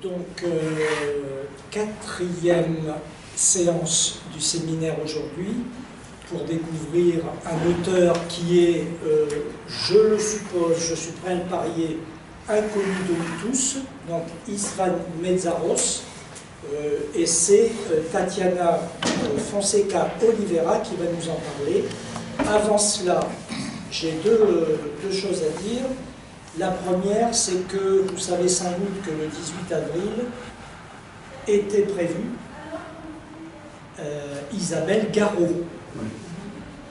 Donc, quatrième séance du séminaire aujourd'hui pour découvrir un auteur qui est, je le suppose, je suis prêt à le parier, inconnu de nous tous, donc István Mészáros, et c'est Tatiana Fonseca Oliveira qui va nous en parler. Avant cela, j'ai deux choses à dire. La première, c'est que vous savez sans doute que le 18 avril était prévu Isabelle Garot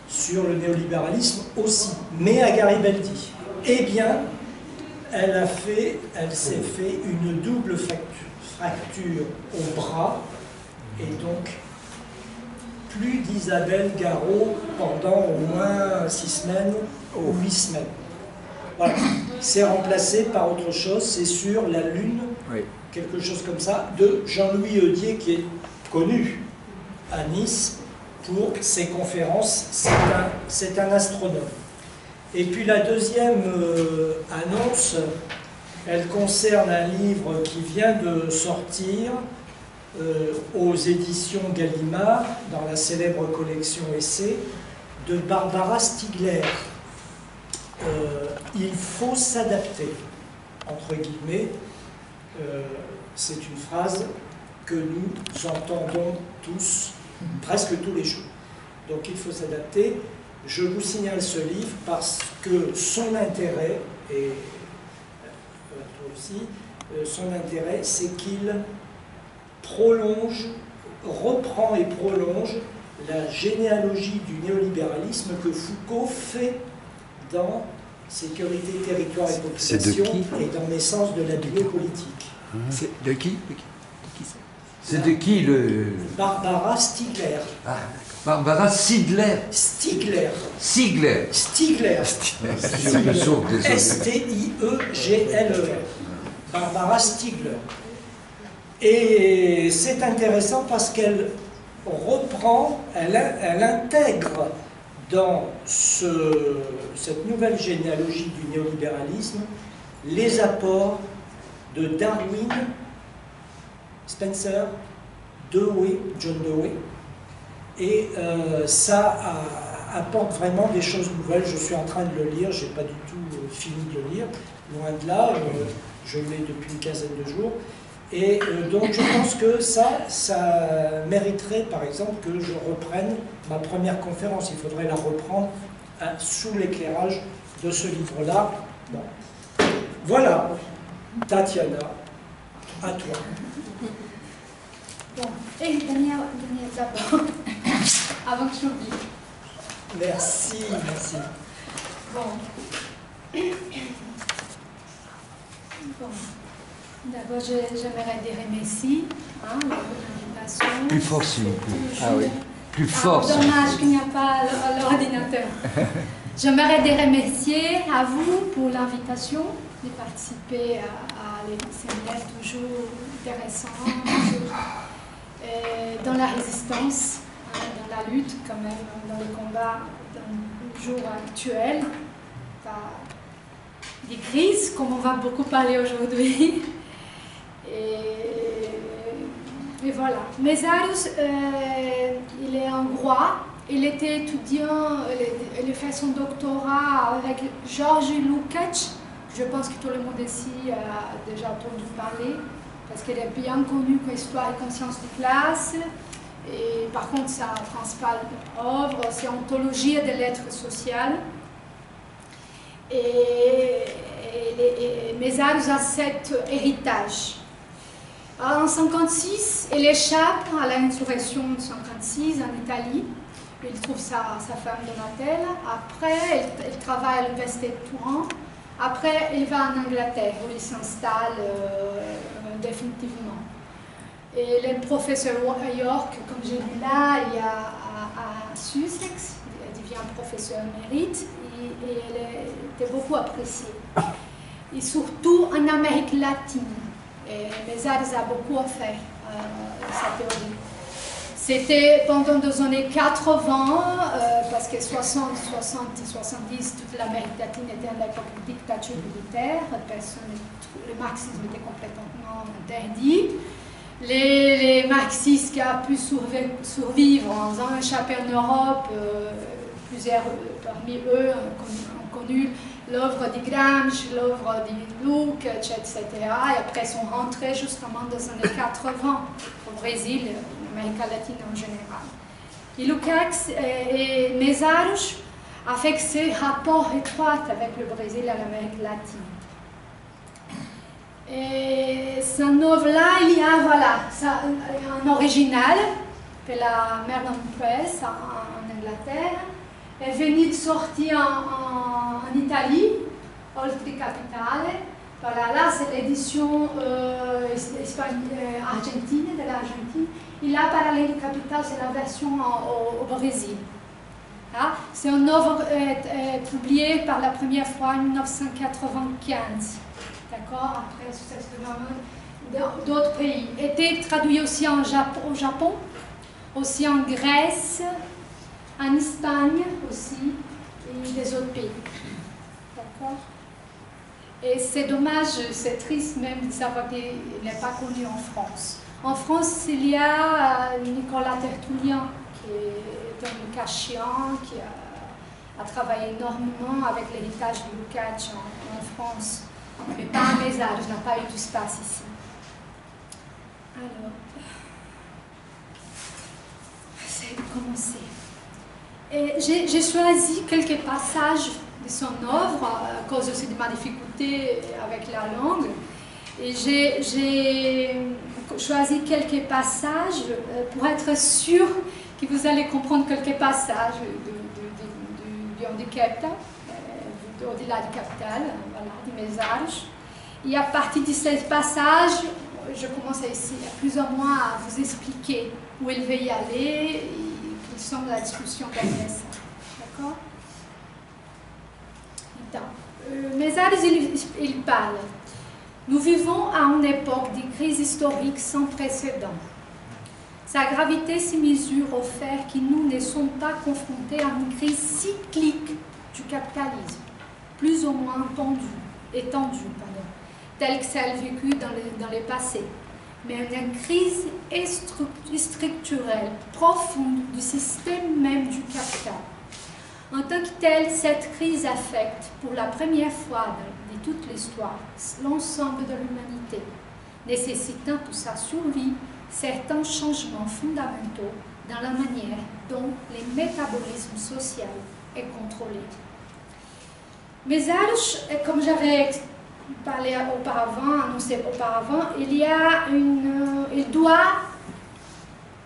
sur le néolibéralisme aussi, mais à Garibaldi. Eh bien, elle s'est fait une double fracture au bras, et donc plus d'Isabelle Garot pendant au moins 6 semaines ou 8 semaines. Voilà. C'est remplacé par autre chose, c'est sur la Lune, oui, quelque chose comme ça, de Jean-Louis Heudier, qui est connu à Nice pour ses conférences. C'est un astronome. Et puis la deuxième annonce, elle concerne un livre qui vient de sortir aux éditions Gallimard, dans la célèbre collection Essai, de Barbara Stiegler. Il faut s'adapter, entre guillemets. C'est une phrase que nous entendons tous, presque tous les jours. Donc il faut s'adapter. Je vous signale ce livre parce que son intérêt, et toi aussi, son intérêt, c'est qu'il reprend et prolonge la généalogie du néolibéralisme que Foucault fait dans Sécurité, territoire et population et dans Naissance de la biopolitique. C'est de qui? C'est de qui le... Barbara Stiegler. Ah, Barbara Stiegler. Stiegler. Stiegler. Stiegler. S-T-I-E-G-L-E-R. Barbara Stiegler. Et c'est intéressant parce qu'elle reprend, elle intègre dans cette nouvelle généalogie du néolibéralisme les apports de Darwin, Spencer, Dewey, John Dewey, et ça apporte vraiment des choses nouvelles. Je suis en train de le lire, je n'ai pas du tout fini de le lire, loin de là, je l'ai depuis une quinzaine de jours. Et donc je pense que ça mériterait par exemple que je reprenne ma première conférence. Il faudrait la reprendre sous l'éclairage de ce livre-là. Bon. Voilà, Tatiana, à toi. Bon, et Daniel d'abord, avant que j'oublie. Merci, merci. Bon. D'abord, j'aimerais dire merci pour l'invitation. Plus fort, s'il vous plaît. Ah oui. Plus fort. Dommage qu'il n'y a pas l'ordinateur. J'aimerais dire remercier à vous pour l'invitation de participer à les séminaires toujours intéressants, toujours, dans la résistance, dans la lutte quand même, dans les combats, dans le jour actuel, des crises, comme on va beaucoup parler aujourd'hui. Et voilà. Mészáros, il est hongrois, il était étudiant, il a fait son doctorat avec George Lukács. Je pense que tout le monde ici a déjà entendu parler, parce qu'il est bien connu pour Histoire et conscience de classe. Et par contre, sa principale œuvre, c'est Ontologie des lettres sociales. Et Mészáros a cet héritage. En 1956, il échappe à l'insurrection de 1956 en Italie. Il trouve sa femme Donatella. Après, il travaille à l'université de Turin. Après, il va en Angleterre où il s'installe définitivement. Et il est professeur à York, comme j'ai vu là, il y a à Sussex. Il devient professeur émérite et il était beaucoup apprécié. Et surtout en Amérique latine. Et Mészáros a beaucoup à faire sa théorie. C'était pendant les années 80, parce que 60, 70, 70, toute l'Amérique latine était à l'époque de dictature militaire, le marxisme était complètement interdit. Les marxistes qui ont pu survivre ont échappé en Europe, plusieurs parmi eux ont connu l'œuvre de Gramsci, l'œuvre de Lukács, etc. Et après sont rentrés justement dans les années 80 au Brésil, en Amérique latine en général. Et Lukács et Mészáros, avec ces rapports étroits avec le Brésil et l'Amérique latine. Et cette œuvre-là, il y a un original de la Merlin Press en Angleterre. Elle venait de sortir en Italie, Oltre Capitale. Voilà, là c'est l'édition argentine, de l'Argentine. Et là, Parallèle Capitale, c'est la version au Brésil. C'est une œuvre publiée par la première fois en 1995. D'accord? Après, c'est d'autres pays. Était traduit aussi au Japon, aussi en Grèce, en Espagne aussi, et des autres pays. D'accord? Et c'est dommage, c'est triste même de savoir qu'il n'est pas connu en France. En France, il y a Nicolas Tertullien, qui est un cachéan, qui a travaillé énormément avec l'héritage de Lukács en France. Mais pas un Mészáros, n'a pas eu d'espace ici. Alors, j'essaie de commencer. J'ai choisi quelques passages de son œuvre, à cause aussi de ma difficulté avec la langue. Et j'ai choisi quelques passages pour être sûr que vous allez comprendre quelques passages du handicap, au-delà du capital, voilà, du Mészáros. Et à partir de ces passages, je commence ici plus ou moins à vous expliquer où il veut y aller et quelles sont la discussion derrière ça. D'accord? Mészáros, il parle. Nous vivons à une époque de crise historique sans précédent. Sa gravité se mesure au fait que nous ne sommes pas confrontés à une crise cyclique du capitalisme, plus ou moins étendue, telle que celle vécue dans le passé, mais une crise structurelle, profonde du système même du capital. En tant que telle, cette crise affecte pour la première fois de toute l'histoire l'ensemble de l'humanité, nécessitant pour sa survie certains changements fondamentaux dans la manière dont le métabolisme social est contrôlé. Mészáros, comme j'avais parlé annoncé auparavant, il doit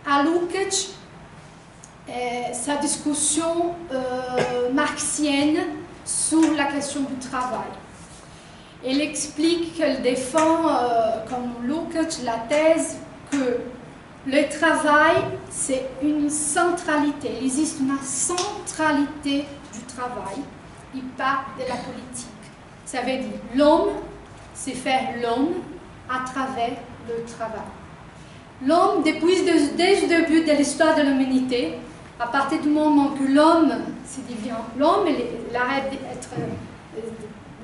à Lukács sa discussion marxienne sur la question du travail. Il explique qu'elle défend, comme Lukács, la thèse que le travail, c'est une centralité. Il existe une centralité du travail et pas de la politique. Ça veut dire l'homme, c'est faire l'homme à travers le travail. L'homme, dès le début de l'histoire de l'humanité, à partir du moment que l'homme se devient l'homme, il arrête d'être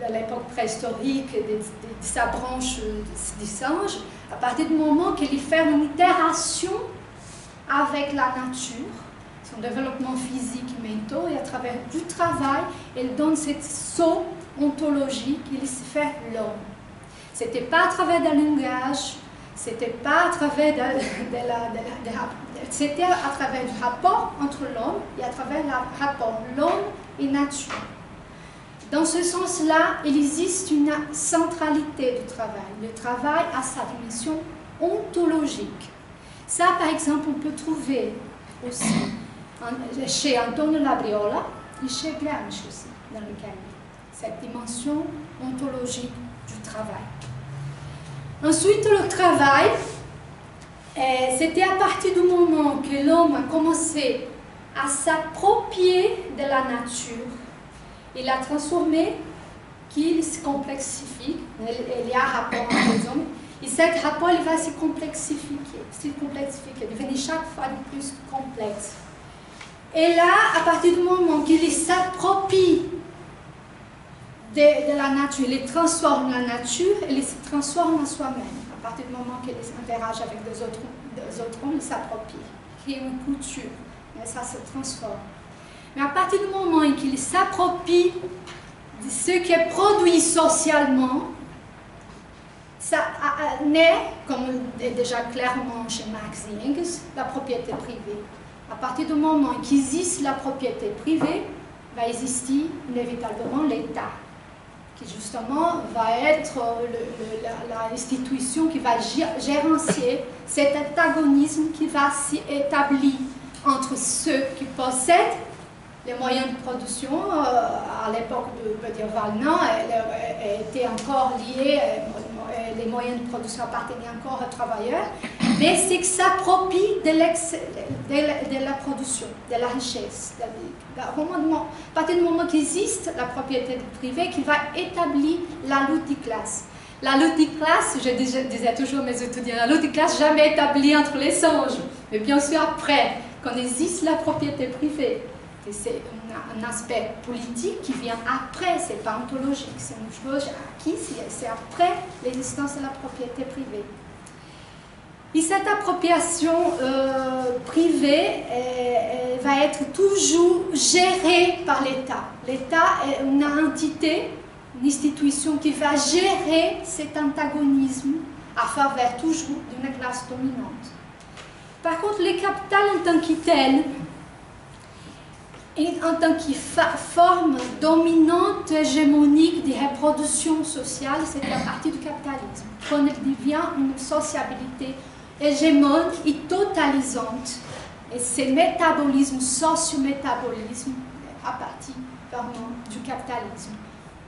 à l'époque préhistorique de sa branche des singes, à partir du moment qu'il fait une interaction avec la nature, son développement physique et mental, et à travers du travail, il donne cette saut ontologique, il se fait l'homme. Ce n'était pas à travers d'un langage, c'était pas à travers c'était à travers du rapport entre l'homme et à travers le rapport l'homme et nature. Dans ce sens-là, il existe une centralité du travail. Le travail a sa dimension ontologique. Ça, par exemple, on peut trouver aussi chez Antonio Labriola et chez Gramsci aussi, dans le cas. Cette dimension ontologique du travail. Ensuite, le travail, c'était à partir du moment que l'homme a commencé à s'approprier de la nature et la transformer, qu'il se complexifie, il y a un rapport entre les hommes, Et ce rapport il va se complexifier, devenir chaque fois plus complexe. Et là, à partir du moment qu'il s'approprie de la nature, il transforme la nature et il se transforme en soi-même. À partir du moment qu'il interagit avec des autres hommes, il s'approprie, il crée une culture, mais ça se transforme. Mais à partir du moment en qu'il s'approprie de ce qui est produit socialement, ça naît, comme déjà clairement chez Marx et Engels, la propriété privée. À partir du moment qu'existe la propriété privée, va exister inévitablement l'État, qui justement va être l'institution qui va gérencier cet antagonisme qui va s'y établir entre ceux qui possèdent les moyens de production. À l'époque de Wallner, elle était encore liée, les moyens de production appartenaient encore aux travailleurs, mais c'est que s'approprie de la production, de la richesse. À partir du moment qu'existe la propriété privée, qui va établir la lutte des classes. La lutte des classes, je disais toujours à mes étudiants, la lutte des classes jamais établie entre les singes, mais bien sûr après, quand existe la propriété privée. C'est un aspect politique qui vient après, c'est pas ontologique, c'est une chose acquise, c'est après l'existence de la propriété privée. Et cette appropriation privée va être toujours gérée par l'État. L'État est une entité, une institution qui va gérer cet antagonisme à faveur toujours d'une classe dominante. Par contre, le capital en tant que tel, et en tant que forme dominante, hégémonique de reproduction sociale, c'est à partir du capitalisme, quand il devient une sociabilité hégémone et totalisante. Et c'est métabolisme, socio-métabolisme, à partir vraiment du capitalisme,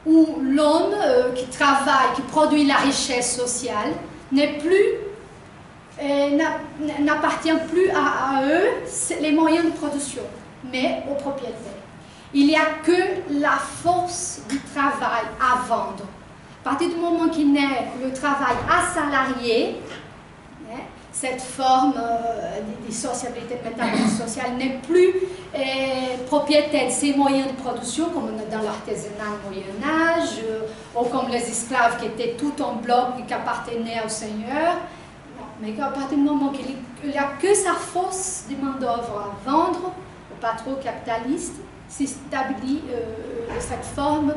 où l'homme qui travaille, qui produit la richesse sociale, n'appartient plus à eux les moyens de production, mais aux propriétaires. Il n'y a que la force du travail à vendre. À partir du moment qu'il naît le travail assalarié, cette forme de sociabilité, de métabolisme social n'est plus propriétaire de ses moyens de production, comme dans l'artisanat au Moyen-Âge, ou comme les esclaves qui étaient tout en bloc et qui appartenaient au seigneur. Mais à partir du moment qu'il n'y a que sa force de main-d'œuvre à vendre, patron capitaliste, s'établit cette forme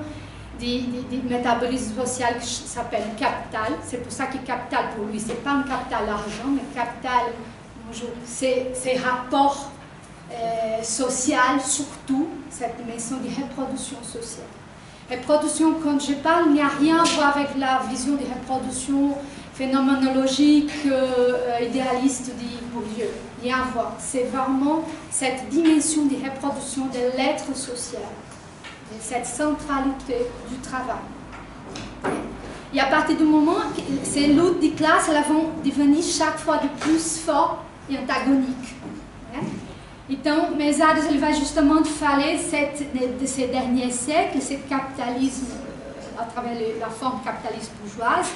de métabolisme social qui s'appelle capital. C'est pour ça que capital, pour lui, ce n'est pas un capital argent, mais capital, c'est rapport social, surtout cette dimension de reproduction sociale. Reproduction, quand je parle, il n'y a rien à voir avec la vision de reproduction phénoménologique, idéaliste de Bourdieu. Rien à voir. C'est vraiment cette dimension de reproduction de l'être social, de cette centralité du travail. Et à partir du moment que ces luttes de classe, elles vont devenir chaque fois de plus fortes et antagoniques. Então, Mézard, il va justement parler de ces derniers siècles, ce capitalisme à travers la forme capitaliste bourgeoise,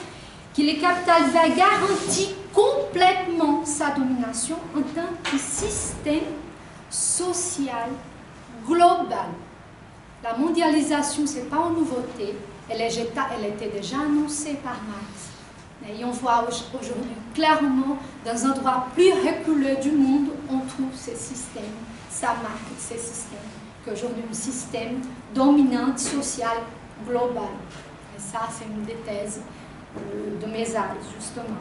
que le capital va garantir complètement sa domination en tant que système social global. La mondialisation, ce n'est pas une nouveauté, elle était déjà annoncée par Marx. Et on voit aujourd'hui clairement, dans un endroit plus reculé du monde, on trouve ces systèmes, ça marque ces systèmes, qu'aujourd'hui un système dominant, social, global. Et ça, c'est une des thèses de Mézard, justement.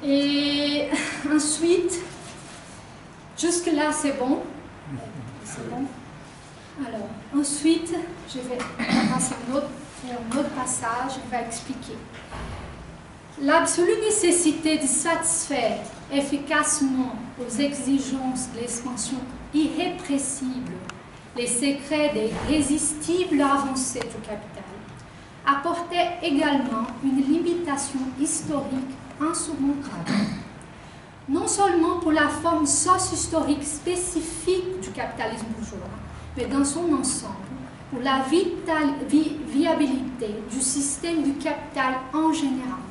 Et ensuite, jusque-là, c'est bon. C'est bon. Alors, ensuite, je vais passer un autre passage, je vais expliquer. L'absolue nécessité de satisfaire efficacement aux exigences de l'expansion irrépressible, les secrets des résistibles avancées du capital, apportait également une limitation historique insurmontable. Non seulement pour la forme socio-historique spécifique du capitalisme bourgeois, mais dans son ensemble, pour la viabilité du système du capital en général.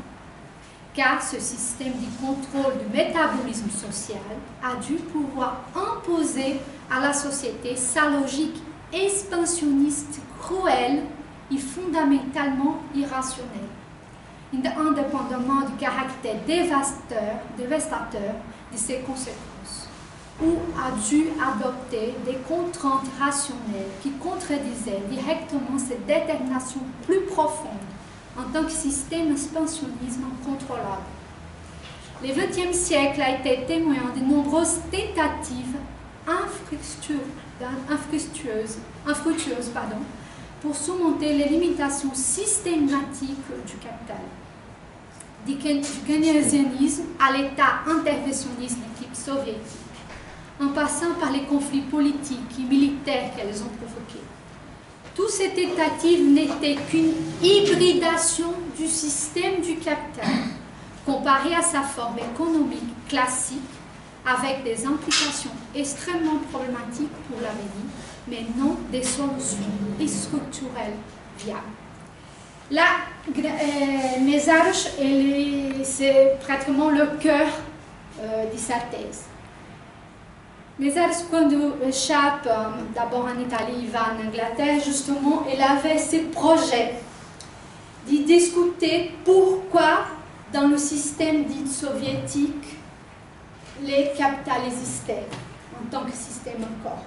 car ce système de contrôle du métabolisme social a dû pouvoir imposer à la société sa logique expansionniste cruelle et fondamentalement irrationnelle, indépendamment du caractère dévastateur de ses conséquences, ou a dû adopter des contraintes rationnelles qui contredisaient directement cette détermination plus profonde en tant que système expansionnisme incontrôlable. Le XXe siècle a été témoin de nombreuses tentatives infructueuses pour surmonter les limitations systématiques du capital. Du keynésianisme à l'état interventionniste du type soviétique, en passant par les conflits politiques et militaires qu'elles ont provoqués. Toutes ces tentatives n'étaient qu'une hybridation du système du capital, comparé à sa forme économique classique, avec des implications extrêmement problématiques pour l'avenir, mais non des solutions structurelles viables. Là, Mézarch, c'est pratiquement le cœur de sa thèse. Mézarch, quand il échappe d'abord en Italie, il va en Angleterre, justement, il avait ce projet de discuter pourquoi, dans le système dit soviétique, les capitales existaient en tant que système encore.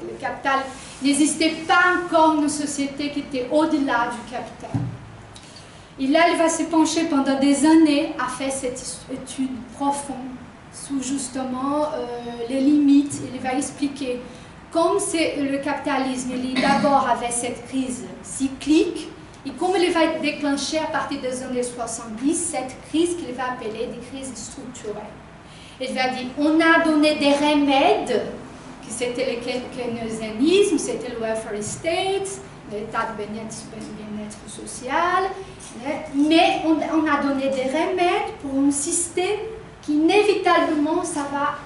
Le capital n'existait pas encore une société qui était au-delà du capital. Et là, il va se pencher pendant des années à faire cette étude profonde sous justement les limites. Il va expliquer comme le capitalisme, il d'abord avait cette crise cyclique, et comme il va être déclenché à partir des années 70, cette crise qu'il va appeler des crises structurelles. Il va dire, on a donné des remèdes, que c'était le keynésianisme, c'était le welfare state, l'état de bien-être social, mais on a donné des remèdes pour un système qui inévitablement, ça va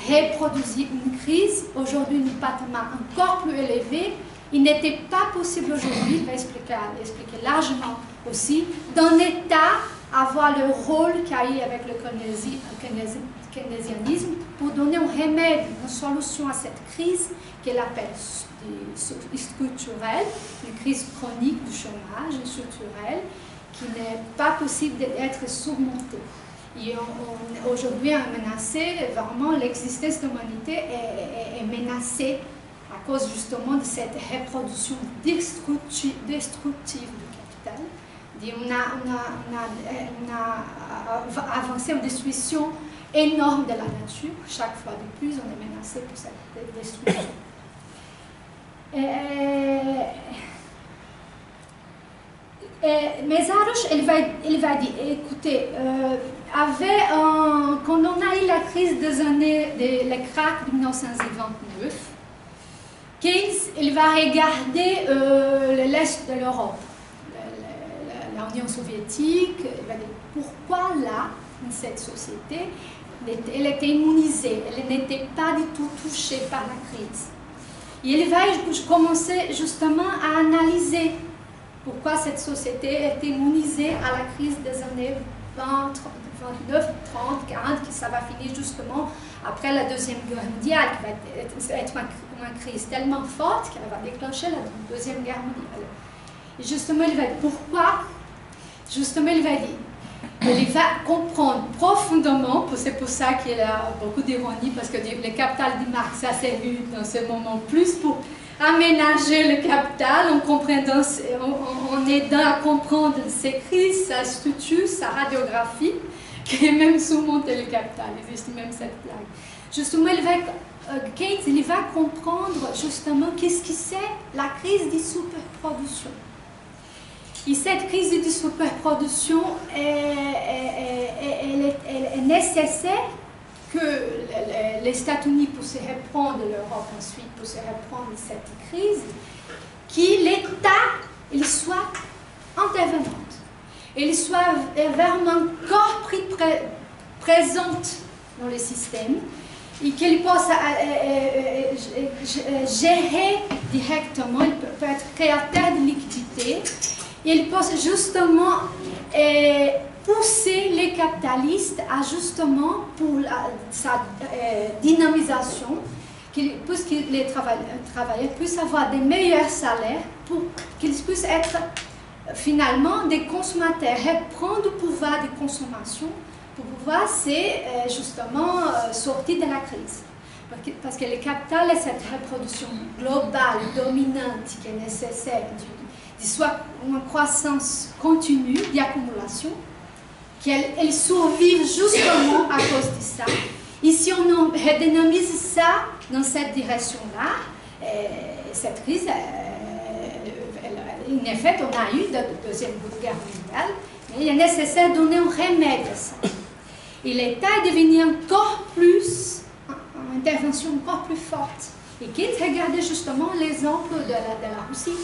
reproduire une crise, aujourd'hui une battement encore plus élevé. Il n'était pas possible aujourd'hui, il va expliquer largement aussi, d'un État avoir le rôle qu'il a eu avec le keynésianisme pour donner un remède, une solution à cette crise qu'elle appelle structurelle, une crise chronique du chômage structurelle qui n'est pas possible d'être surmontée. Et aujourd'hui, on est menacé, vraiment l'existence de l'humanité est menacée à cause justement de cette reproduction destructive du capital. On a avancé en destruction énorme de la nature. Chaque fois de plus, on est menacé pour cette destruction. Mézarch, il va dire, écoutez, quand on a eu la crise des années, le krach de 1929, Keynes, il va regarder l'Est de l'Europe, l'Union soviétique, il va dire pourquoi là, cette société, elle était immunisée, elle n'était pas du tout touchée par la crise. Et il va commencer justement à analyser pourquoi cette société était immunisée à la crise des années 20, 29, 30, 40, que ça va finir justement après la Deuxième Guerre mondiale, qui va être une crise tellement forte qu'elle va déclencher la Deuxième Guerre mondiale. Et justement, il va dire pourquoi, justement, il va dire, il va comprendre profondément, c'est pour ça qu'il y a beaucoup d'ironie, parce que le capital de Marx a servi dans ce moment plus pour aménager le capital en aidant à comprendre ses crises, sa structure, sa radiographie, qui est même surmonter le capital. Il existe même cette blague. Justement, Keynes, il va comprendre justement qu'est-ce que c'est la crise de superproduction. Et cette crise de superproduction elle est nécessaire que les États-Unis, pour se reprendre, l'Europe ensuite, pour se reprendre cette crise, que l'État il soit intervenant, il soit vraiment encore présente dans le système et qu'il puisse gérer directement, il peut être créateur de liquidité, il peut justement pousser les capitalistes à justement, pour sa dynamisation, puisque les travailleurs puissent avoir des meilleurs salaires pour qu'ils puissent être finalement des consommateurs, reprendre le pouvoir de consommation pour pouvoir justement sortir de la crise. Parce que le capital est cette reproduction globale, dominante, qui est nécessaire, soit une croissance continue d'accumulation, qu'elle survive justement à cause de ça. Et si on redénomise ça dans cette direction-là, cette crise, en effet, on a eu la Deuxième Guerre mondiale, mais il est nécessaire de donner un remède à ça. Et l'État est devenu encore plus, une intervention encore plus forte. Et qui regardait justement l'exemple de la Russie.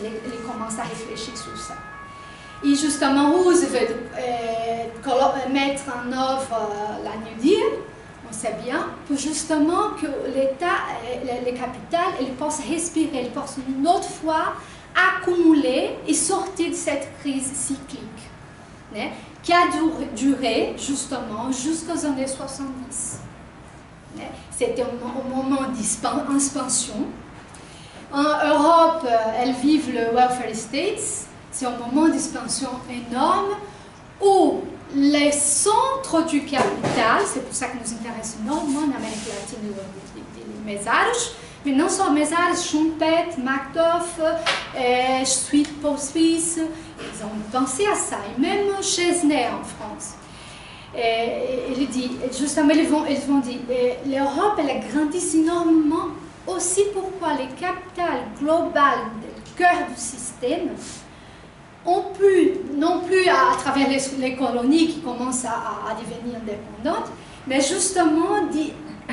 Il commence à réfléchir sur ça. Et justement, Roosevelt mettre en œuvre la New Deal, on sait bien, pour justement que l'État, le capital, il puisse respirer, il puisse une autre fois accumuler et sortir de cette crise cyclique, né, qui a duré justement jusqu'aux années 70. C'était un moment d'expansion. En Europe, elles vivent le welfare states. C'est un moment d'expansion énorme où les centres du capital, c'est pour ça que nous intéressons énormément en Amérique latine les mesaros, mais non seulement mesaros, Schumpeter, Macduff, Paul Suisse, ils ont pensé à ça, et même Chesnay en France. Il dit, justement, ils vont dire, l'Europe, elle grandit énormément, aussi pourquoi le capital global, le cœur du système, ont pu, non plus à travers les colonies qui commencent à devenir indépendantes, mais justement,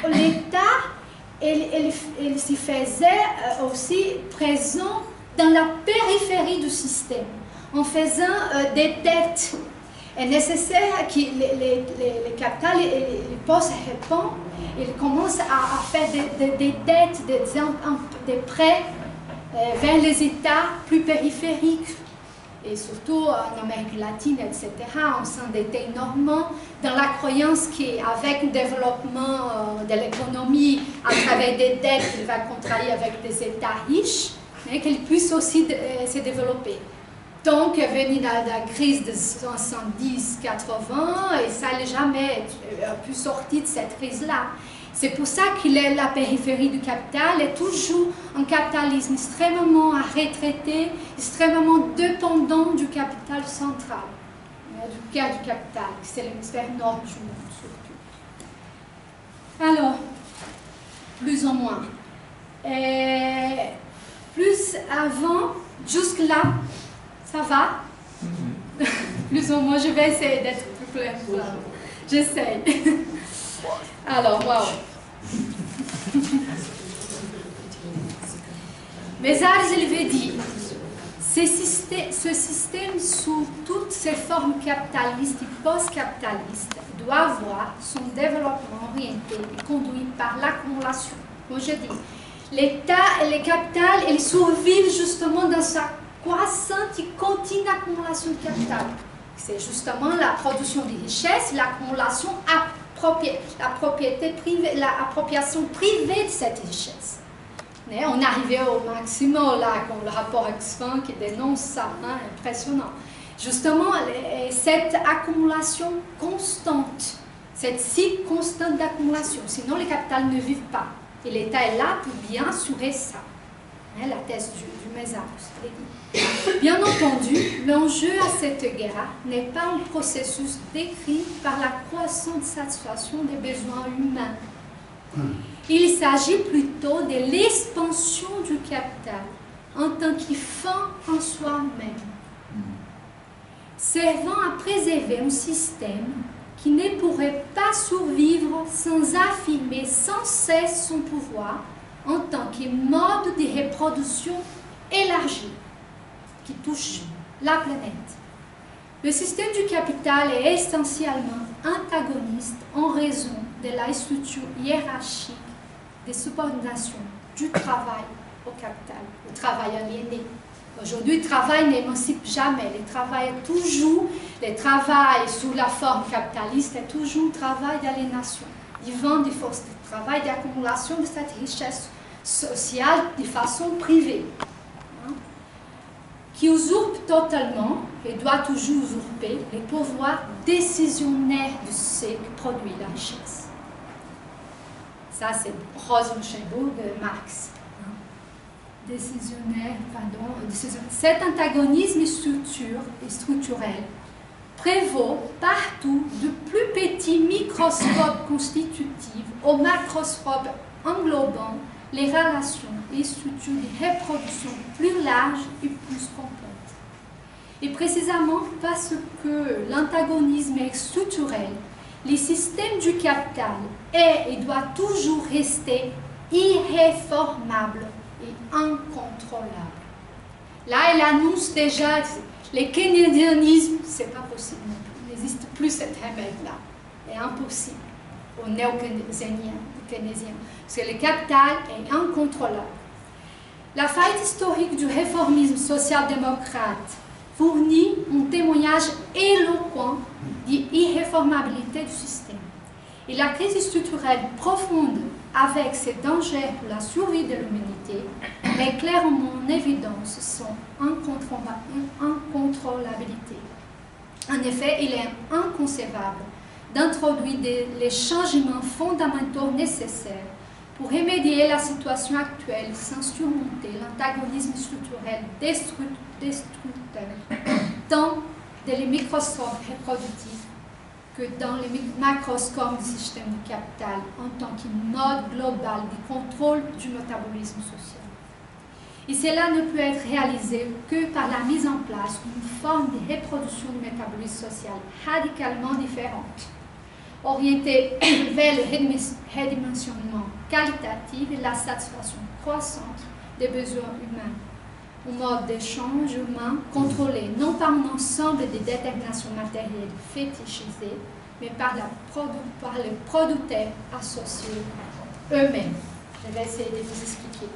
l'État, il s'y faisait aussi présent dans la périphérie du système, en faisant des dettes. Il est nécessaire que les capitales puissent répondre, ils commencent à faire des dettes, des prêts vers les États plus périphériques. Et surtout en Amérique latine, etc., on s'endettait énormément dans la croyance qu'avec le développement de l'économie, à travers des dettes qu'il va contraire avec des États riches, qu'ils puissent aussi se développer. Donc, venu dans la crise de 70-80, et ça n'a jamais pu sortir de cette crise-là. C'est pour ça que la périphérie du capital est toujours un capitalisme extrêmement retraité, extrêmement dépendant du capital central, du cœur du capital, c'est l'hémisphère nord du monde surtout. Alors, plus ou moins. Plus avant, jusque-là, ça va? Plus ou moins, je vais essayer d'être plus claire. J'essaye. Alors, wow. Mézard, je l'avais dit, ce système sous toutes ses formes capitalistes et post-capitalistes doit avoir son développement orienté et conduit par l'accumulation. Comme je dis, l'État et le capital, ils survivent justement dans sa croissante et continue accumulation de capital. C'est justement la production de richesses, l'accumulation la propriété privée, l'appropriation privée de cette richesse. On arrivait au maximum là, comme le rapport Oxfam qui dénonce ça, impressionnant. Justement, cette accumulation constante, cette cycle constante d'accumulation, sinon le capital ne vit pas. Et l'État est là pour bien assurer ça. La thèse du Mézard. Bien entendu, l'enjeu à cette guerre n'est pas un processus décrit par la croissante satisfaction des besoins humains. Il s'agit plutôt de l'expansion du capital en tant que fin en soi-même, servant à préserver un système qui ne pourrait pas survivre sans affirmer sans cesse son pouvoir en tant que mode de reproduction élargi qui touche la planète. Le système du capital est essentiellement antagoniste en raison de la structure hiérarchique de subordination du travail au capital, au travail aliéné Aujourd'hui, le travail n'émancipe jamais. Le travail sous la forme capitaliste est toujours le travail d'aliénation, du vent des forces de travail, d'accumulation de cette richesse sociale de façon privée, qui usurpe totalement, et doit toujours usurper, les pouvoirs décisionnaires de ce qui produit la richesse. Ça, c'est Rosa Luxembourg de Marx. Décisionnaire. Cet antagonisme structurel prévaut partout, du plus petit microscope constitutif au macroscope englobant les relations et structures de reproduction plus larges et plus complètes. Et précisément parce que l'antagonisme est structurel, le système du capital est et doit toujours rester irréformable et incontrôlable. Là, elle annonce déjà le keynésianisme, c'est pas possible non plus. Il n'existe plus cette remède-là. C'est impossible au néo-keynésien. Parce que le capital est incontrôlable. La faille historique du réformisme social-démocrate fournit un témoignage éloquent de l'irréformabilité du système. Et la crise structurelle profonde, avec ses dangers pour la survie de l'humanité, met clairement en évidence son incontrôlabilité. En effet, il est inconcevable d'introduire les changements fondamentaux nécessaires pour remédier à la situation actuelle sans surmonter l'antagonisme structurel destructeur, tant dans les microscopes reproductifs que dans les macroscopes du système du capital en tant que mode global de contrôle du métabolisme social. Et cela ne peut être réalisé que par la mise en place d'une forme de reproduction du métabolisme social radicalement différente, orientée vers le redimensionnement qualitatif et la satisfaction croissante des besoins humains, un mode d'échange humain contrôlé non par un ensemble de déterminations matérielles fétichisées, mais par les producteurs associés eux-mêmes. Je vais essayer de vous expliquer.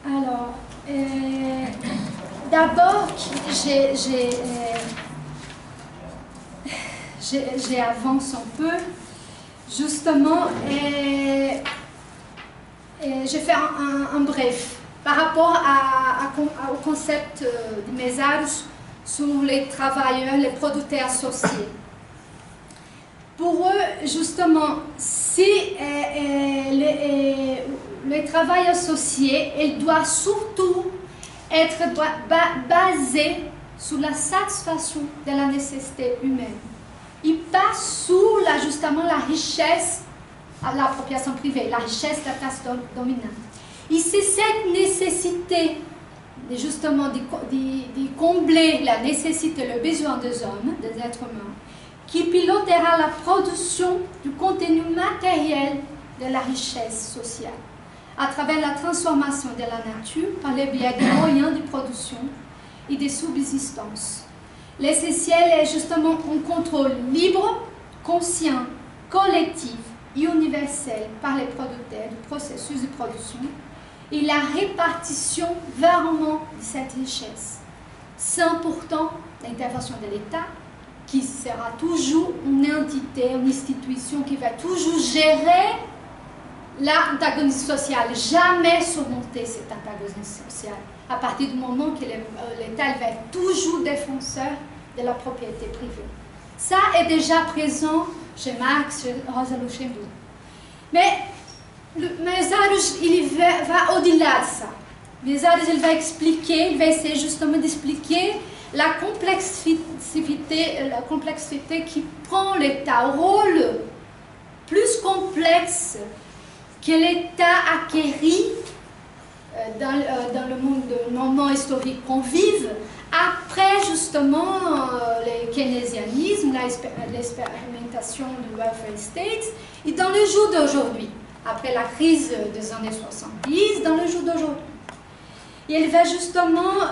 Alors, d'abord, j'avance un peu, justement, je fais un bref par rapport au concept de Mézarus sur les travailleurs, les producteurs associés. Pour eux, justement, si le travail associé, il doit surtout être basé sur la satisfaction de la nécessité humaine. Il passe sur justement la richesse à l'appropriation privée, la richesse de la classe dominante. Et c'est cette nécessité justement de combler la nécessité, le besoin des hommes, des êtres humains, qui pilotera la production du contenu matériel de la richesse sociale, à travers la transformation de la nature par le biais des moyens de production et de subsistance. L'essentiel est justement un contrôle libre, conscient, collectif et universel par les producteurs du processus de production et la répartition variement de cette richesse, sans pourtant l'intervention de l'État, qui sera toujours une entité, une institution qui va toujours gérer l'antagonisme social, jamais surmonter cet antagonisme social, à partir du moment que l'État va être toujours défenseur de la propriété privée. Ça est déjà présent chez Marx, chez Rosa Luxembourg. Mais Mézarus, il va au-delà de ça. Mézarus, il va essayer justement d'expliquer la complexité qui prend l'État, un rôle plus complexe que l'État acquérit dans le moment historique qu'on vive, après justement le keynésianisme, l'expérimentation du welfare state, et dans le jour d'aujourd'hui, après la crise des années 70, dans le jour d'aujourd'hui. Et elle va justement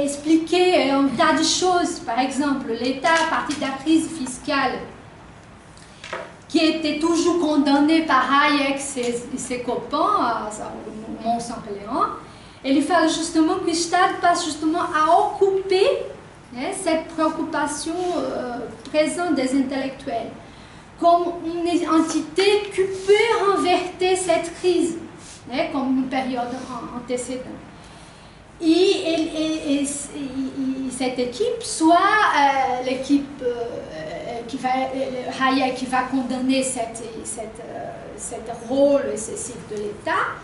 expliquer un tas de choses. Par exemple, l'État, à partir de la crise fiscale, qui était toujours condamné par Hayek et ses copains au Mont Saint-Péléan, Ele fala justement que o Estado passe justement à occuper cette préoccupation présente des intellectuels comme une entité qui peut renverser cette crise, comme une période antécédente. Et cette équipe, soit l'équipe Hayek qui va condamner cet rôle excessif de l'État,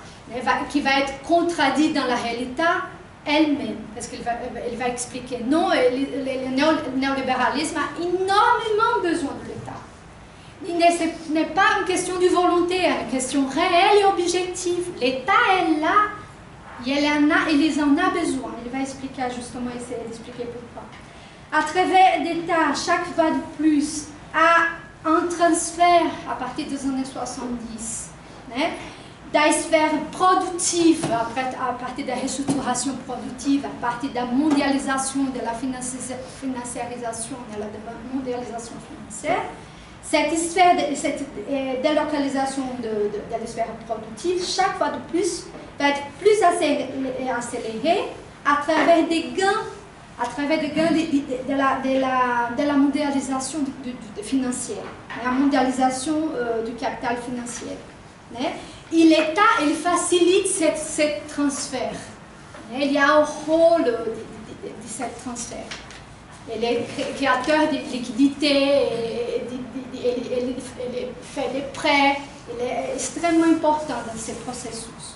qui va être contredit dans la réalité elle-même, parce qu'elle va expliquer non, le néolibéralisme a énormément besoin de l'État. Ce n'est pas une question du volontaire, une question réelle et objective. L'État est là, il les en a besoin. Il va expliquer justement, essayer d'expliquer pourquoi. À travers l'État, chaque fois de plus, a un transfert à partir des années 70, des sphères productives, à partir de la restructuration productive, à partir de la mondialisation, de la financiarisation, de la mondialisation financière. Cette sphère, cette délocalisation de la sphère productive, chaque fois de plus, va être plus accélérée à travers des gains, de la mondialisation financière, la mondialisation du capital financier. Et l'État, il facilite ce transfert. Il y a un rôle de ce transfert. Il est créateur de liquidités, il fait des prêts, il est extrêmement important dans ce processus.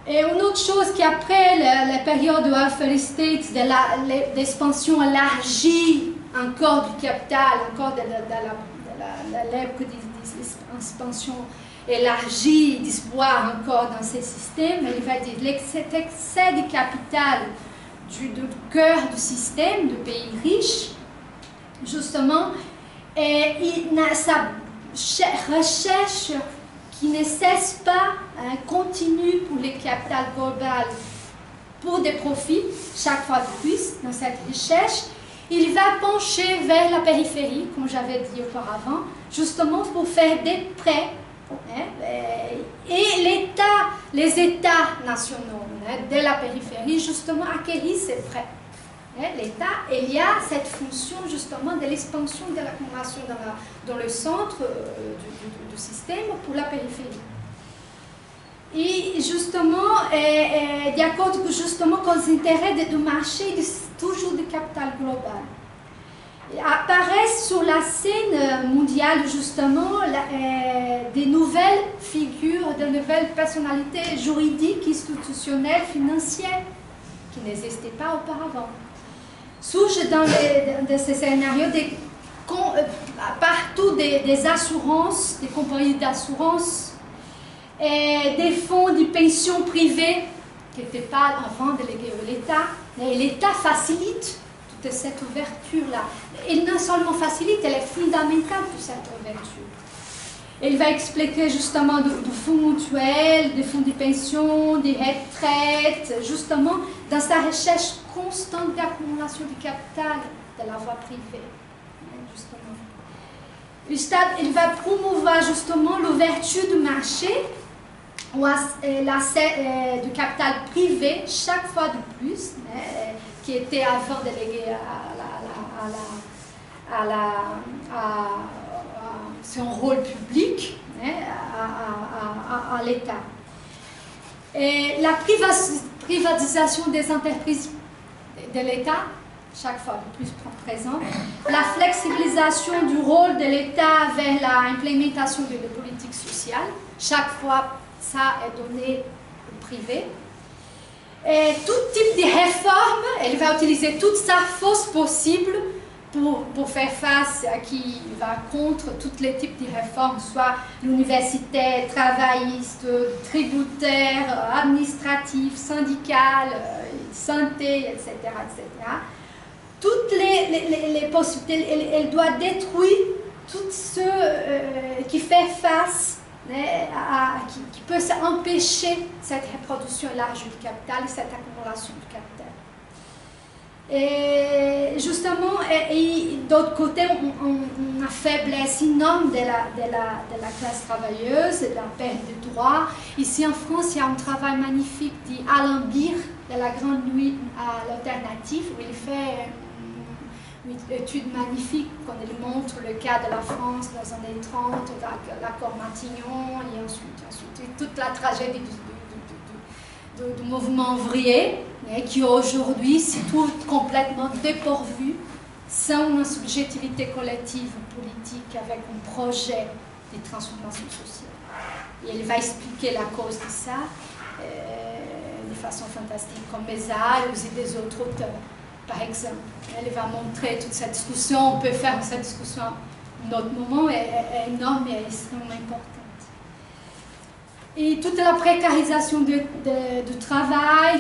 Et une autre chose qu'après la période de welfare state, de l'expansion élargie encore du capital, encore de l'expansion élargie d'espoir encore dans ces systèmes, il va dire cet excès de capital du cœur du système, du pays riche, justement, et sa recherche qui ne cesse pas, continue pour le capital global, pour des profits, chaque fois de plus, dans cette recherche, il va pencher vers la périphérie, comme j'avais dit auparavant, justement pour faire des prêts. Et les États nationaux de la périphérie, justement, acquérissent ces prêts. L'État, il y a cette fonction, justement, de l'expansion de l'accumulation dans le centre du système pour la périphérie. Et justement, d'accord justement aux intérêts du marché, toujours du capital global. Apparaissent sur la scène mondiale justement des nouvelles figures, de nouvelles personnalités juridiques, institutionnelles, financières qui n'existaient pas auparavant. Surgent dans ces scénarios partout des assurances, des compagnies d'assurance, des fonds de pension privés qui n'étaient pas avant délégués à l'État. Et l'État facilite toute cette ouverture-là. Il non seulement facilite, elle est fondamentale pour cette ouverture. Il va expliquer justement du fonds mutuel, des fonds de pension, des retraites, justement dans sa recherche constante d'accumulation du capital de la voie privée. Justement. Le Stade, il va promouvoir justement l'ouverture du marché ou du capital privé chaque fois de plus, qui était avant délégué à son rôle public, à l'État. Et la privatisation des entreprises de l'État, chaque fois de plus présente, la flexibilisation du rôle de l'État vers l'implémentation de la politique sociale, chaque fois ça est donné au privé. Et tout type de réforme, elle va utiliser toute sa force possible pour faire face à qui va contre tous les types de réformes, soit l'universitaire, travailliste, tributaire, administratif, syndical, santé, etc., etc. Toutes les possibilités, elle doit détruire tout ce qui fait face, qui peut empêcher cette reproduction large du capital et cette accumulation du capital. Et justement, d'autre côté, une faiblesse énorme de la classe travailleuse, de la perte de droits. Ici en France, il y a un travail magnifique d'Alain Bir, de la Grande Nuit à l'Alternative, où il fait une étude magnifique quand il montre le cas de la France dans les années 30, l'accord Matignon, et ensuite toute la tragédie du mouvement ouvrier, qui aujourd'hui se trouve complètement dépourvu, sans une subjectivité collective politique avec un projet de transformation sociale. Et il va expliquer la cause de ça de façon fantastique, comme Mézard et aussi des autres auteurs, par exemple. Elle va montrer toute cette discussion, on peut faire cette discussion à un autre moment, est énorme et extrêmement importante. Et toute la précarisation du travail,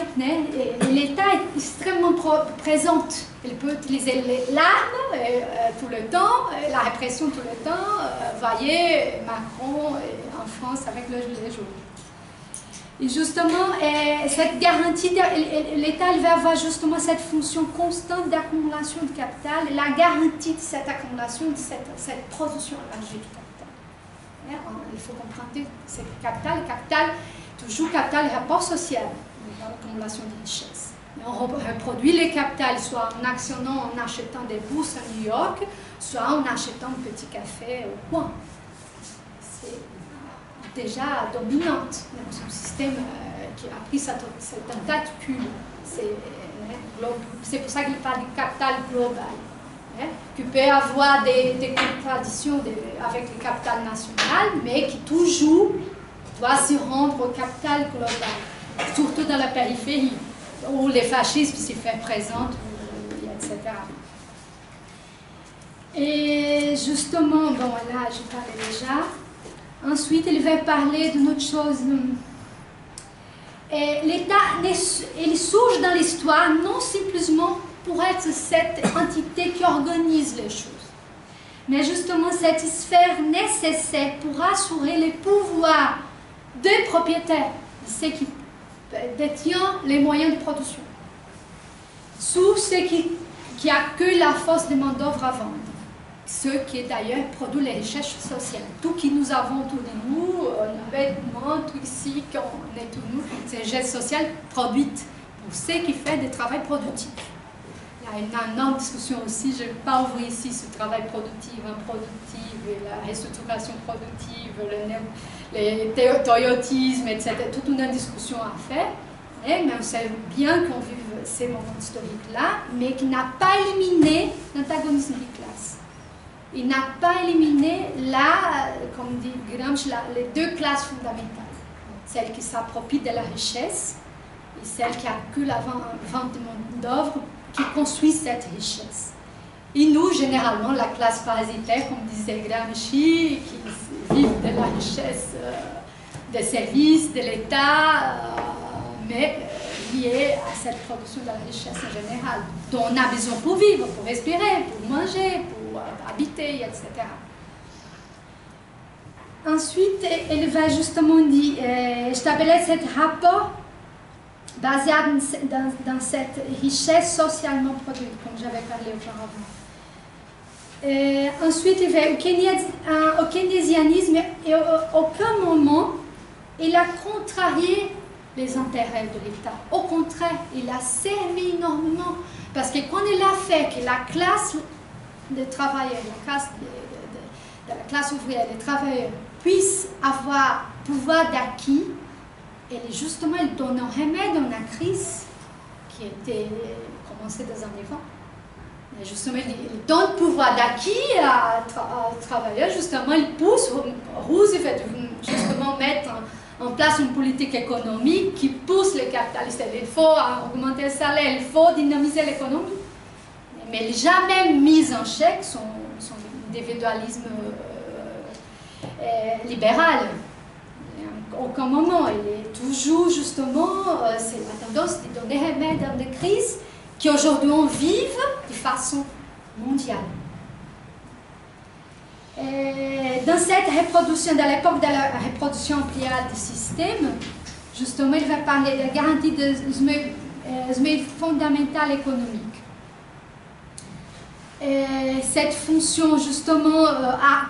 l'État est extrêmement présente. Il peut utiliser l'arme tout le temps, la répression tout le temps. Voyez Macron en France avec le gilet jaune. Et justement, cette garantie, l'État va avoir justement cette fonction constante d'accumulation de capital, et la garantie de cette accumulation, de cette production élargie du capital. Il faut comprendre que c'est le capital, toujours capital et rapport social dans l'accumulation de richesses. On reproduit les capitales soit en actionnant, en achetant des bourses à New York, soit en achetant un petit café au coin. C'est déjà dominante dans un système qui a pris cette tentacule. C'est pour ça qu'il parle du capital global. Qui peut avoir des contradictions avec le capital national, mais qui toujours doit se rendre au capital global, surtout dans la périphérie, où les fascismes s'y font présents, etc. Et justement, bon là, je parlais déjà. Ensuite, il va parler d'une autre chose. L'État, il surge dans l'histoire non simplement pour être cette entité qui organise les choses, mais justement cette sphère nécessaire pour assurer les pouvoirs des propriétaires, de ceux qui détiennent les moyens de production, sous ceux qui accueillent la force de main-d'œuvre à vendre, ceux qui d'ailleurs produisent les richesses sociales. Tout ce que nous avons autour de nous, les vêtements, tout ici, qu'on est tous nous, ces richesses sociales produites pour ceux qui font du travail productif. Il y a une énorme discussion aussi, je ne vais pas ouvrir ici ce travail productif, improductif, la restructuration productive, le toyotisme, etc. Toute une discussion à faire, mais on sait bien qu'on vive ces moments historiques-là, mais qui n'a pas éliminé l'antagonisme des classes. Il n'a pas éliminé, comme dit Gramsci, les deux classes fondamentales. Celle qui s'approprie de la richesse et celle qui accule la vente de main-d'œuvre qui construit cette richesse. Et nous, généralement, la classe parasitaire, comme disait Gramsci, qui vivent de la richesse des services, de l'État, mais liée à cette production de la richesse en général, dont on a besoin pour vivre, pour respirer, pour manger, pour habiter, etc. Ensuite, elle va justement dire, établir ce rapport basé dans cette richesse socialement produite, comme j'avais parlé auparavant. Ensuite, il va au keynésianisme, et à aucun moment, il a contrarié les intérêts de l'État. Au contraire, il a servi énormément. Parce que quand il a fait que la classe des travailleurs, de la classe ouvrière, les travailleurs, puissent avoir pouvoir d'acquis, et justement, il donne un remède à la crise qui était commencée dans les années 20. Et justement, il donne pouvoir d'acquis à travailleurs. Justement, il pousse Roosevelt justement mettre en place une politique économique qui pousse les capitalistes. Il faut augmenter le salaire, il faut dynamiser l'économie. Mais il n'a jamais mis en chèque son individualisme libéral. À aucun moment. Il est toujours justement, c'est la tendance de donner remède dans des crises qui aujourd'hui on vive de façon mondiale. Dans cette reproduction, dans l'époque de la reproduction ampliale du système, justement, il va parler de la garantie des fondamentales économiques. cette fonction justement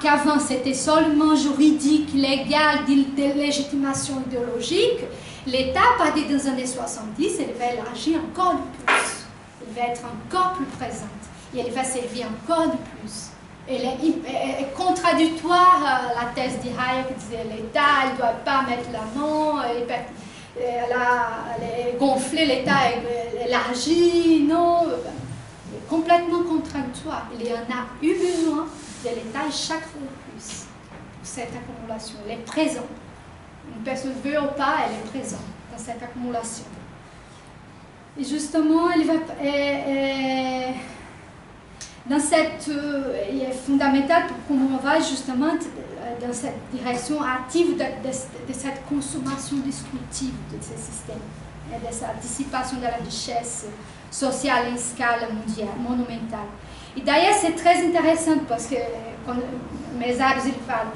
qu'avant c'était seulement juridique, légal, de légitimation idéologique, l'État, à partir des années 70, il va élargir encore de plus. Il va être encore plus présente et il va servir encore de plus. Elle est contradictoire à la thèse d'Ihaya qui disait l'État, il ne doit pas mettre la main, gonfler l'État, élargi, non. Complètement contradictoire. Il y en a eu besoin de l'État chaque fois plus pour cette accumulation. Elle est présente. Une personne veut ou pas, elle est présente dans cette accumulation. Et justement, il est fondamental pour qu'on va justement dans cette direction active de cette consommation destructive de ces systèmes et de cette dissipation de la richesse sociale à escala mondiale, monumentale. Et d'ailleurs, c'est très intéressant parce que, quand Mézard parle,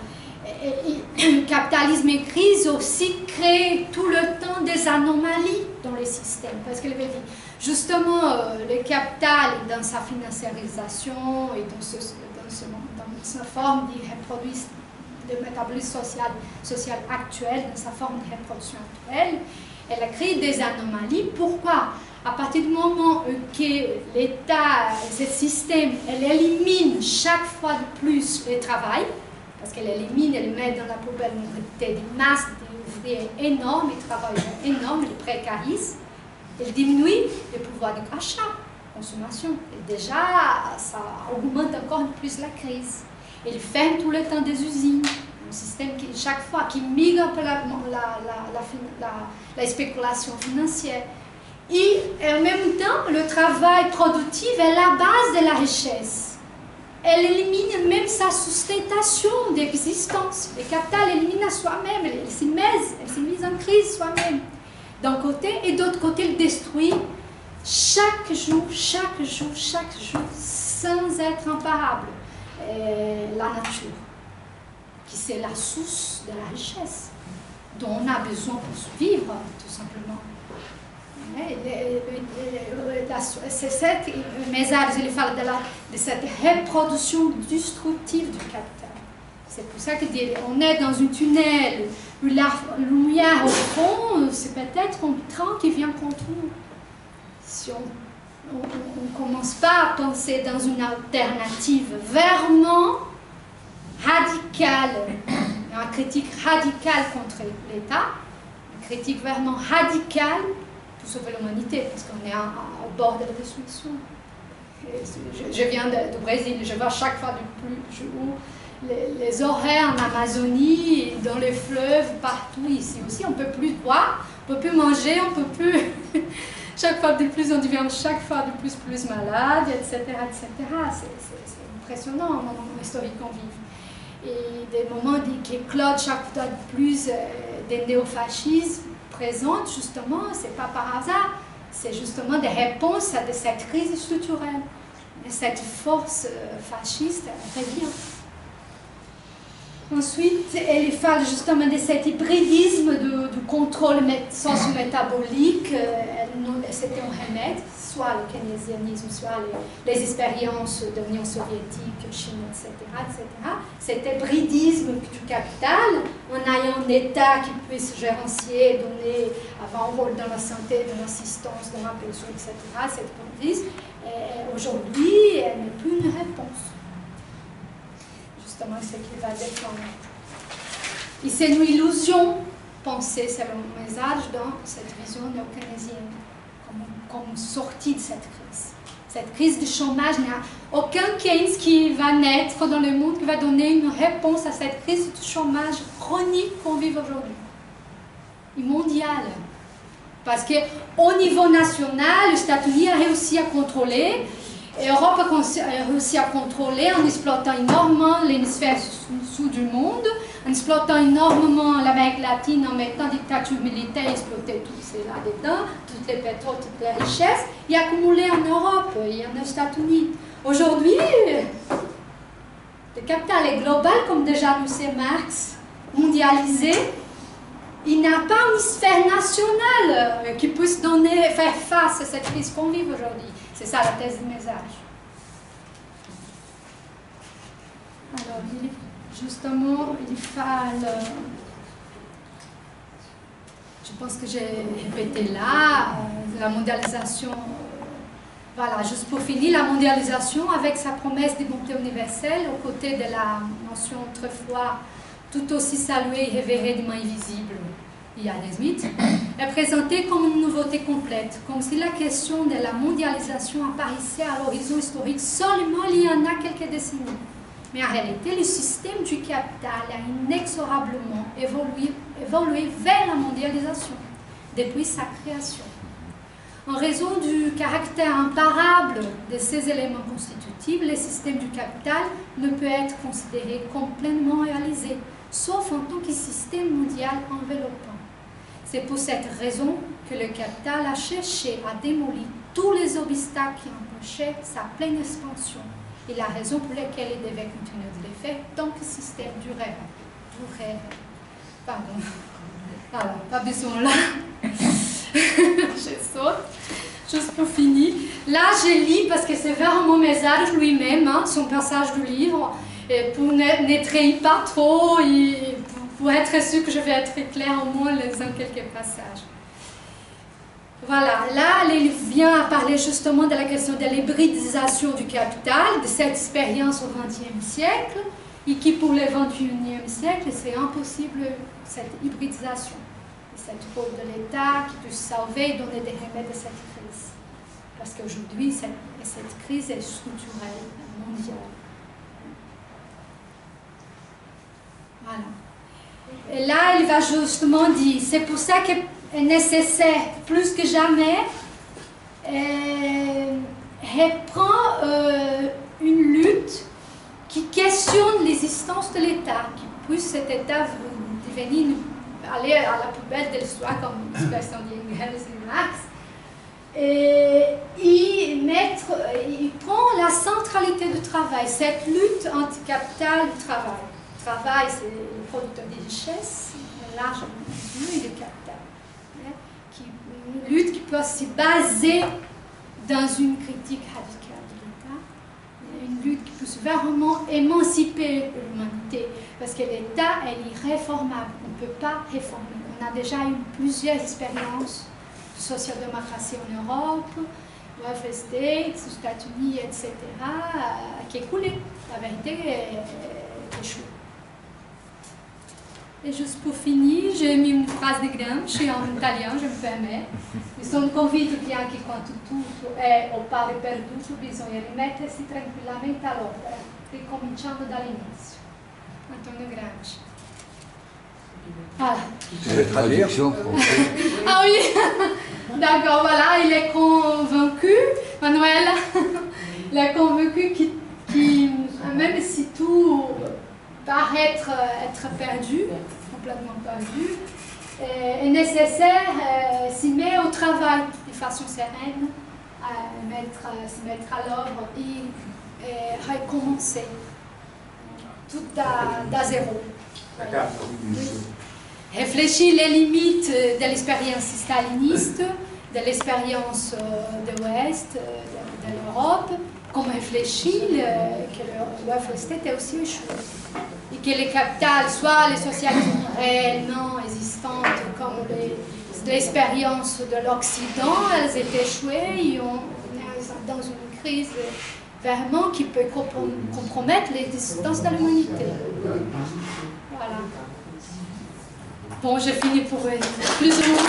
le capitalisme en crise aussi crée tout le temps des anomalies dans les systèmes. Parce que justement, le capital, dans sa financiarisation et dans sa forme de métabolisme social actuel, dans sa forme de reproduction actuelle, elle a créé des anomalies. Pourquoi? À partir du moment que l'État, ce système, elle élimine chaque fois de plus le travail, parce qu'elle élimine, elle met dans la poubelle des masses d'ouvriers énormes, les travailleurs énormes, les précarisent, elle diminue le pouvoir d'achat, consommation. Et déjà, ça augmente encore plus la crise. Elle ferme tout le temps des usines. Un système qui, chaque fois, qui migre un peu la spéculation financière. Et en même temps, le travail productif est la base de la richesse. Elle élimine même sa sustentation d'existence. Le capital élimine à soi-même, elle s'est mise en crise soi-même. D'un côté, et d'autre côté, elle détruit chaque jour, sans être imparable, la nature, qui c'est la source de la richesse, dont on a besoin pour survivre, tout simplement. C'est cette Mézard, il parle de cette reproduction destructive du capital. C'est pour ça qu'on est dans un tunnel où la lumière au fond, c'est peut-être un train qui vient contre nous. Si on ne commence pas à penser dans une alternative vraiment radicale, une critique radicale contre l'État, une critique vraiment radicale pour sauver l'humanité, parce qu'on est au bord de la destruction. Je viens du Brésil, je vois chaque fois les horaires en Amazonie, dans les fleuves, partout ici aussi. On ne peut plus boire, on ne peut plus manger, on ne peut plus... chaque fois de plus, on devient chaque fois de plus malade, etc. etc. C'est impressionnant, le moment historique qu'on vit. Et des moments qui éclodent chaque fois de plus des néofascismes présentes, justement, ce n'est pas par hasard, c'est justement des réponses à cette crise structurelle. Et cette force fasciste revient. Ensuite, elle parle justement de cet hybridisme du contrôle socio-métabolique. C'était un remède, soit le keynésianisme, soit les expériences de l'Union soviétique, Chine, etc. Cet hybridisme du capital, en ayant un État qui puisse gérencier, donner, avoir un rôle dans la santé, dans l'assistance, dans la pension, etc. Cette hybridisme, aujourd'hui, elle n'est plus une réponse. Justement, ce qu'il va défendre. Et c'est une illusion penser, selon Mézard, dans cette vision néo-keynésienne, comme sortie de cette crise. Cette crise du chômage, il n'y a aucun Keynes qui va naître dans le monde qui va donner une réponse à cette crise du chômage chronique qu'on vit aujourd'hui. Et mondiale. Parce qu'au niveau national, les États-Unis ont réussi à contrôler. Et l'Europe a réussi à contrôler en exploitant énormément l'hémisphère sud du monde, en exploitant énormément l'Amérique latine, en mettant dictature militaire, exploiter tout cela dedans, toutes les pétroles, toutes les richesses, et accumuler en Europe et en États-Unis. Aujourd'hui, le capital est global, comme déjà nous sait Marx, mondialisé. Il n'y a pas une sphère nationale qui puisse faire face à cette crise qu'on vit aujourd'hui. C'est ça la thèse de Mézard. justement, il fallait... Je pense que j'ai répété là, la mondialisation... Voilà, juste pour finir, la mondialisation, avec sa promesse de bonté universelle, aux côtés de la notion autrefois tout aussi saluée et révérée de main invisible, il y a des mythes, est présentée comme une nouveauté complète, comme si la question de la mondialisation apparaissait à l'horizon historique seulement il y en a quelques décennies. Mais en réalité, le système du capital a inexorablement évolué vers la mondialisation depuis sa création. En raison du caractère imparable de ces éléments constitutifs, le système du capital ne peut être considéré comme pleinement réalisé, sauf en tant que système mondial enveloppant. C'est pour cette raison que le capital a cherché à démolir tous les obstacles qui empêchaient sa pleine expansion, et la raison pour laquelle il devait continuer de le faire tant que le système durait. Pardon. Alors, pas besoin là. Je saute. Juste pour finir. Là, je lis parce que c'est vraiment Mézard lui-même, hein, son passage du livre, et pour ne trahir pas trop, et pour être sûr que je vais être claire au moins dans quelques passages. Voilà, là, il vient à parler justement de la question de l'hybridisation du capital, de cette expérience au XXe siècle, et qui pour le XXIe siècle, c'est impossible, cette hybridisation. Cette rôle de l'État qui puisse sauver et donner des remèdes à cette crise. Parce qu'aujourd'hui, cette crise est structurelle, mondiale. Voilà. Et là, il va justement dire, c'est pour ça qu'il est nécessaire, plus que jamais, reprendre une lutte qui questionne l'existence de l'État, qui puisse cet État devenir aller à la poubelle de l'histoire, comme l'expression d'Engels et Marx, et il prend la centralité du travail, cette lutte anti-capital du travail. Le travail, c'est le producteur des richesses, largement inclus, et le capital. Une lutte qui peut se baser dans une critique radicale de l'État, une lutte qui peut vraiment émanciper l'humanité, parce que l'État est irréformable, on ne peut pas réformer. On a déjà eu plusieurs expériences de social-démocratie en Europe, welfare state, aux États-Unis, etc., qui est coulée. La vérité est échouée. Et juste pour finir, j'ai mis une phrase de Gramsci en italien, je me permets. Mi sono convinto che anche quando tutto è o pare perduto, bisogna rimettersi tranquillamente all'opera, ricominciando dall'inizio. Antonio Gramsci. Voilà. Traduction française. Ah oui, d'accord, voilà, il est convaincu, Manuel, il est convaincu qui même si tout paraît être perdu, complètement perdu, est nécessaire s'y mettre au travail de façon sereine, se mettre à l'œuvre et recommencer tout à zéro. D'accord. Réfléchir les limites de l'expérience staliniste, de l'expérience de l'Ouest, de l'Europe, comme réfléchir que le welfare state est aussi échoué. Et que les capitales, soit les socialismes réels, non existantes, comme l'expérience de l'Occident, elles étaient échouées et on est dans une crise vraiment qui peut compromettre l'existence de l'humanité. Voilà. Bon, j'ai fini pour plus ou moins.